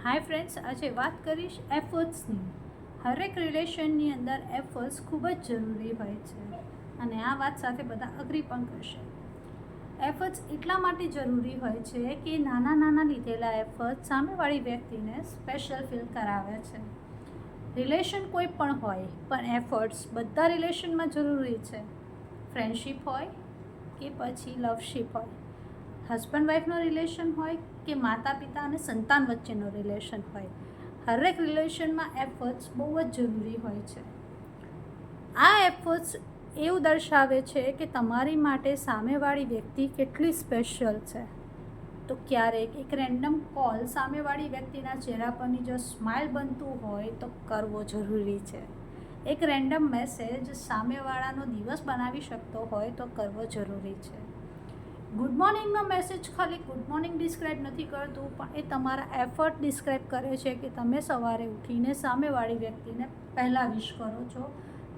Hi friends, આજે વાત કરીશ એફર્ટ્સની. હરેક રિલેશનની અંદર એફર્ટ્સ ખૂબ જ જરૂરી હોય છે અને આ વાત સાથે બધા અગ્રી પણ કરશે. એફર્ટ્સ એટલા માટે જરૂરી હોય છે કે નાના નાના લીધેલા એફર્ટ સામેવાળી વ્યક્તિને સ્પેશિયલ ફીલ કરાવે છે. રિલેશન કોઈ પણ હોય, પણ એફર્ટ્સ બધા રિલેશનમાં જરૂરી છે. ફ્રેન્ડશિપ હોય કે પછી લવશિપ હોય, હસબન્ડ વાઈફનો રિલેશન હોય કે માતા પિતા અને સંતાન વચ્ચેનો રિલેશન હોય, હરેક રિલેશનમાં એફર્ટ્સ બહુ જ જરૂરી હોય છે. આ એફર્ટ્સ એવું દર્શાવે છે કે તમારી માટે સામેવાળી વ્યક્તિ કેટલી સ્પેશિયલ છે. તો ક્યારેક એક રેન્ડમ કોલ સામેવાળી વ્યક્તિના ચહેરા પરની જો સ્માઇલ બનતું હોય તો કરવો જરૂરી છે. એક રેન્ડમ મેસેજ સામેવાળાનો દિવસ બનાવી શકતો હોય તો કરવો જરૂરી છે. ગુડ મોર્નિંગનો મેસેજ ખાલી ગુડ મોર્નિંગ ડિસ્ક્રાઇબ નથી કરતું, પણ એ તમારા એફર્ટ ડિસ્ક્રાઇબ કરે છે કે તમે સવારે ઉઠીને સામેવાળી વ્યક્તિને પહેલાં વિશ કરો છો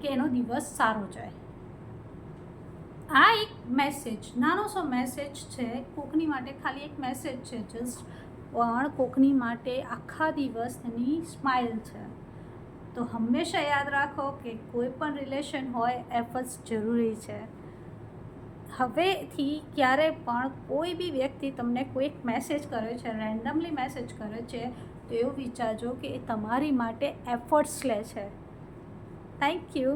કે એનો દિવસ સારો જાય. આ એક મેસેજ, નાનો સો મેસેજ છે, કોકની માટે ખાલી એક મેસેજ છે જસ્ટ, પણ કોકની માટે આખા દિવસની સ્માઇલ છે. તો હંમેશા યાદ રાખો કે કોઈ પણ રિલેશન હોય, એફર્ટ્સ જરૂરી છે. હવેથી ક્યારે પણ કોઈ બી વ્યક્તિ તમને કોઈક મેસેજ કરે છે, રેન્ડમલી મેસેજ કરે છે, તો એવું વિચારજો કે એ તમારી માટે એફર્ટ્સ લે છે. Thank you.